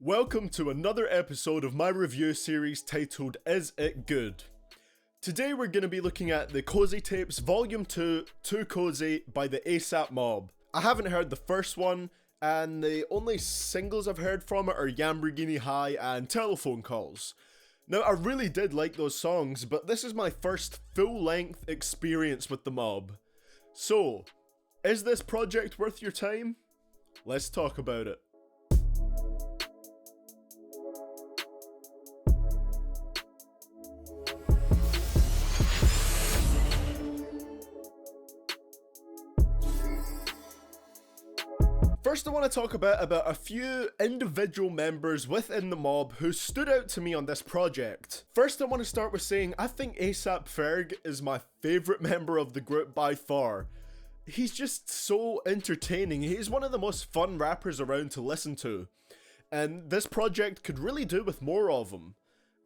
Welcome to another episode of my review series titled Is It Good? Today we're going to be looking at the Cozy Tapes Volume 2, Too Cozy by the ASAP Mob. I haven't heard the first one, and the only singles I've heard from it are Lamborghini High and Telephone Calls. Now, I really did like those songs, but this is my first full-length experience with the Mob. So, is this project worth your time? Let's talk about it. First, I want to talk about a few individual members within the Mob who stood out to me on this project. First, I want to start with saying I think ASAP Ferg is my favourite member of the group by far. He's just so entertaining. He's one of the most fun rappers around to listen to. And this project could really do with more of him.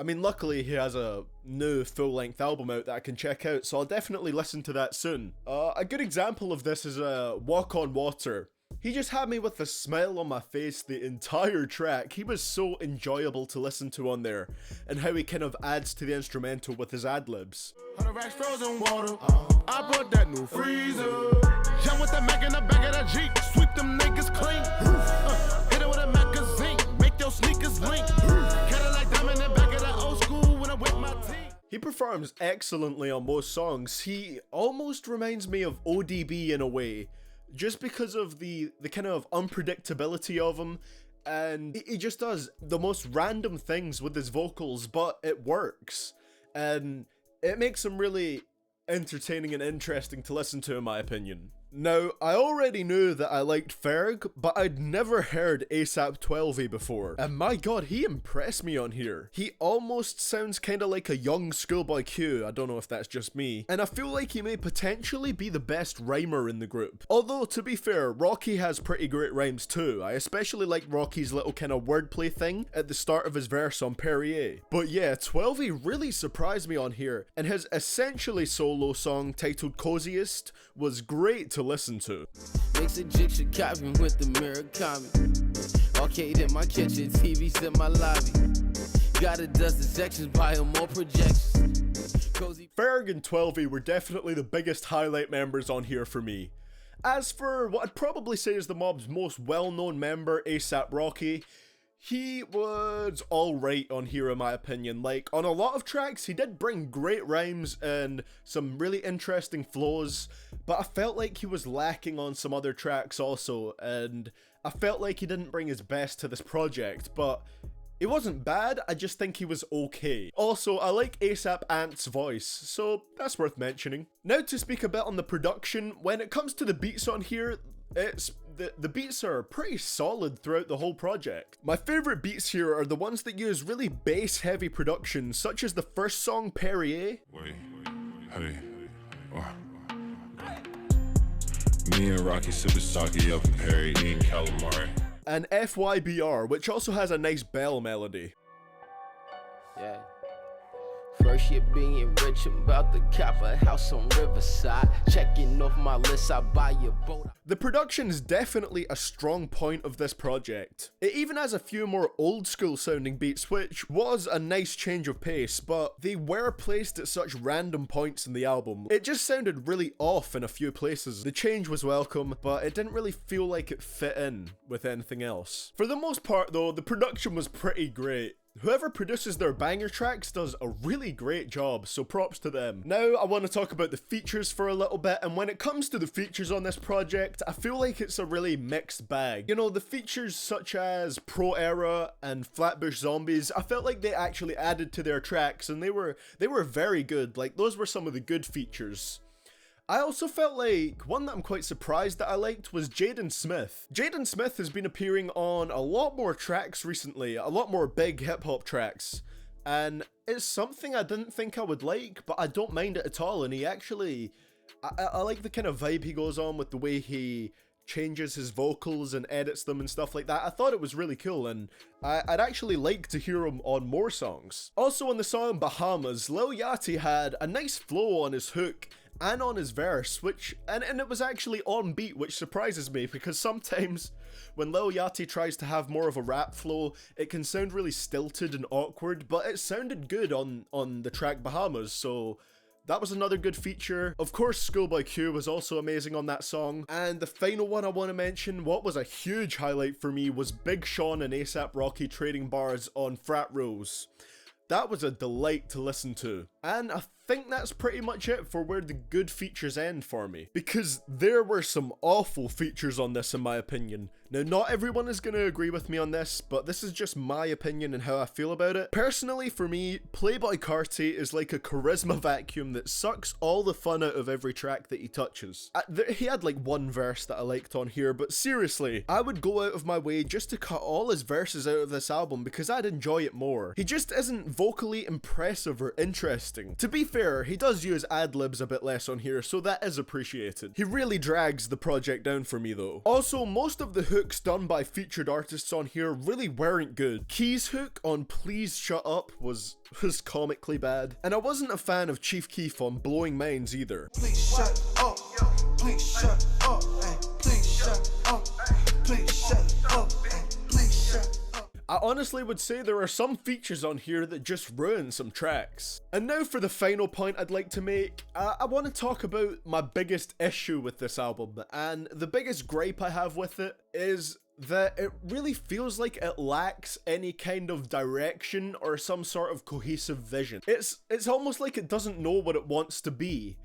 I mean, luckily he has a new full-length album out that I can check out, so I'll definitely listen to that soon. A good example of this is Walk on Water. He just had me with a smile on my face the entire track. He was so enjoyable to listen to on there, and how he kind of adds to the instrumental with his ad-libs. 100 racks frozen water. I put that new freezer. Jump with the Mac in the back of the Jeep. Sweep them niggas clean. Hit it with a magazine. Make your sneakers link. Cadillac diamond in the back of the old school when I whip my teeth. He performs excellently on most songs. He almost reminds me of ODB in a way, just because of the kind of unpredictability of him, and he just does the most random things with his vocals, but it works, and it makes him really entertaining and interesting to listen to, in my opinion. Now, I already knew that I liked Ferg, but I'd never heard ASAP 12 before, and my god, he impressed me on here. He almost sounds kinda like a young Schoolboy Q, I don't know if that's just me, and I feel like he may potentially be the best rhymer in the group. Although, to be fair, Rocky has pretty great rhymes too. I especially like Rocky's little kinda wordplay thing at the start of his verse on Perrier. But yeah, 12 really surprised me on here, and his essentially solo song titled Coziest was great to listen to. Mix a jig should copy with the Murakami. Arcade in my kitchen, TV's in my lobby. Got a dozen sections, buy more projections. Cozy. Ferg and 12 were definitely the biggest highlight members on here for me. As for what I'd probably say is the Mob's most well-known member, ASAP Rocky, he was alright on here in my opinion. Like, on a lot of tracks, he did bring great rhymes and some really interesting flows, but I felt like he was lacking on some other tracks also, and I felt like he didn't bring his best to this project, but it wasn't bad, I just think he was okay. Also, I like ASAP Ant's voice, so that's worth mentioning. Now to speak a bit on the production, when it comes to the beats on here, the beats are pretty solid throughout the whole project. My favourite beats here are the ones that use really bass heavy production, such as the first song Perrier. Wait, hey, me and Rocky sipping sake up in Perry, eating calamari. And FYBR, which also has a nice bell melody. Yeah. First year being rich, I'm about to cap a house on Riverside. Checking off my list, I buy a boat. The production is definitely a strong point of this project. It even has a few more old school sounding beats, which was a nice change of pace, but they were placed at such random points in the album. It just sounded really off in a few places. The change was welcome, but it didn't really feel like it fit in with anything else. For the most part though, the production was pretty great. Whoever produces their banger tracks does a really great job, so props to them. Now I want to talk about the features for a little bit, and when it comes to the features on this project, I feel like it's a really mixed bag. You know, the features such as Pro Era and Flatbush Zombies, I felt like they actually added to their tracks, and they were very good. Like, those were some of the good features. I also felt like one that I'm quite surprised that I liked was Jaden Smith. Jaden Smith has been appearing on a lot more tracks recently, a lot more big hip hop tracks, and it's something I didn't think I would like, but I don't mind it at all, and he actually, I like the kind of vibe he goes on with the way he changes his vocals and edits them and stuff like that. I thought it was really cool, and I'd actually like to hear him on more songs. Also on the song Bahamas, Lil Yachty had a nice flow on his hook, and on his verse, which, and it was actually on beat, which surprises me, because sometimes when Lil Yachty tries to have more of a rap flow, it can sound really stilted and awkward, but it sounded good on the track Bahamas, so that was another good feature. Of course, Schoolboy Q was also amazing on that song. And the final one I want to mention, what was a huge highlight for me, was Big Sean and A$AP Rocky trading bars on Frat Rose. That was a delight to listen to. And I think that's pretty much it for where the good features end for me, because there were some awful features on this in my opinion. Now, not everyone is going to agree with me on this, but this is just my opinion and how I feel about it. Personally, for me, Playboi Carti is like a charisma vacuum that sucks all the fun out of every track that he touches. He had like one verse that I liked on here, but seriously, I would go out of my way just to cut all his verses out of this album because I'd enjoy it more. He just isn't vocally impressive or interesting. To be fair, he does use ad-libs a bit less on here, so that is appreciated. He really drags the project down for me though. Also, most of the hooks done by featured artists on here really weren't good. Key's hook on Please Shut Up was comically bad, and I wasn't a fan of Chief Keef on Blowing Minds either. Please shut up, please shut up, please shut up, please shut up, please shut up. I honestly would say there are some features on here that just ruin some tracks. And now for the final point I'd like to make. I want to talk about my biggest issue with this album, and the biggest gripe I have with it is that it really feels like it lacks any kind of direction or some sort of cohesive vision. It's almost like it doesn't know what it wants to be.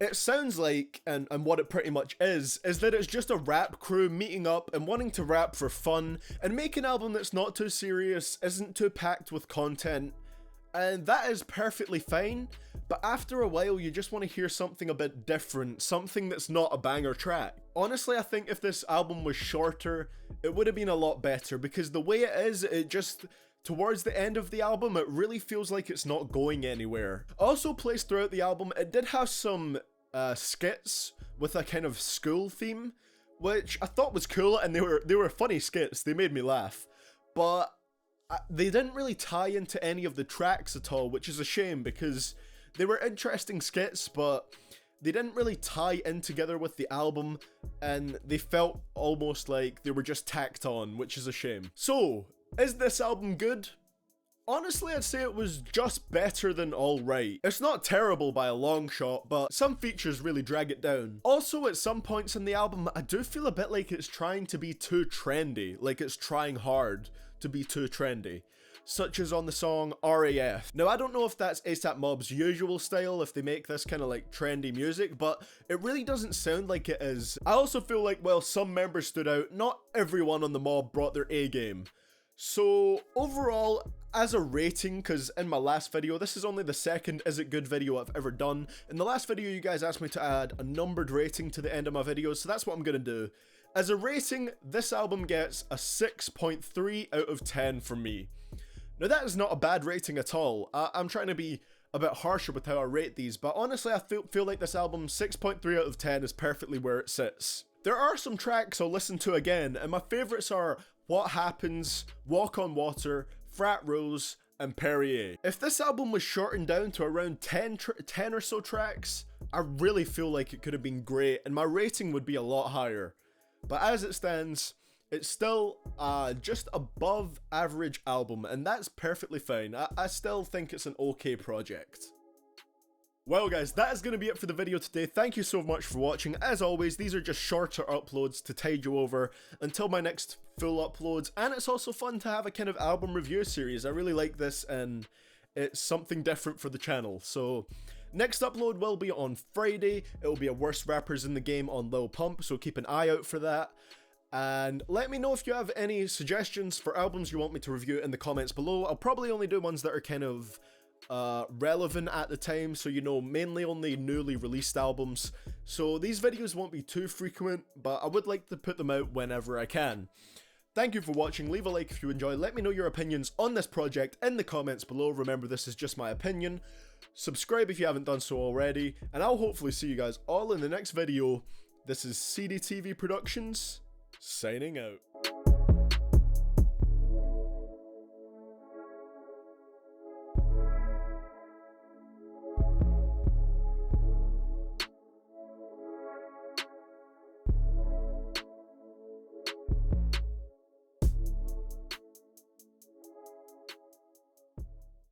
It sounds like, and what it pretty much is that it's just a rap crew meeting up and wanting to rap for fun and make an album that's not too serious, isn't too packed with content, and that is perfectly fine, but after a while you just want to hear something a bit different, something that's not a banger track. Honestly, I think if this album was shorter, it would have been a lot better, because the way it is, it just... towards the end of the album, it really feels like it's not going anywhere. Also placed throughout the album, it did have some skits with a kind of school theme, which I thought was cool, and they were funny skits, they made me laugh. But they didn't really tie into any of the tracks at all, which is a shame, because they were interesting skits, but they didn't really tie in together with the album, and they felt almost like they were just tacked on, which is a shame. So, is this album good? Honestly, I'd say it was just better than alright. It's not terrible by a long shot, but some features really drag it down. Also, at some points in the album, I do feel a bit like it's trying to be too trendy, like it's trying hard to be too trendy, such as on the song RAF. Now, I don't know if that's A$AP Mob's usual style, if they make this kind of like trendy music, but it really doesn't sound like it is. I also feel like, well, some members stood out, not everyone on the Mob brought their A game. So overall, as a rating, because in my last video, this is only the second Is It Good video I've ever done. In the last video, you guys asked me to add a numbered rating to the end of my videos, so that's what I'm going to do. As a rating, this album gets a 6.3 out of 10 from me. Now that is not a bad rating at all. I'm trying to be a bit harsher with how I rate these, but honestly I feel like this album, 6.3 out of 10 is perfectly where it sits. There are some tracks I'll listen to again, and my favourites are What Happens, Walk on Water, Frat Rose, and Perrier. If this album was shortened down to around 10 or so tracks, I really feel like it could have been great, and my rating would be a lot higher. But as it stands, it's still just above average album, and that's perfectly fine. I still think it's an okay project. Well guys, that is going to be it for the video today. Thank you so much for watching. As always, these are just shorter uploads to tide you over until my next full uploads, and it's also fun to have a kind of album review series. I really like this, and it's something different for the channel. So next upload will be on Friday. It will be a Worst Rappers in the Game on Lil Pump, so keep an eye out for that. And let me know if you have any suggestions for albums you want me to review in the comments below. I'll probably only do ones that are kind of relevant at the time, so you know, mainly only newly released albums. So these videos won't be too frequent, but I would like to put them out whenever I can. Thank you for watching. Leave a like if you enjoy. Let me know your opinions on this project in the comments below. Remember, this is just my opinion. Subscribe if you haven't done so already, and I'll hopefully see you guys all in the next video. This is CDTVProductions, signing out.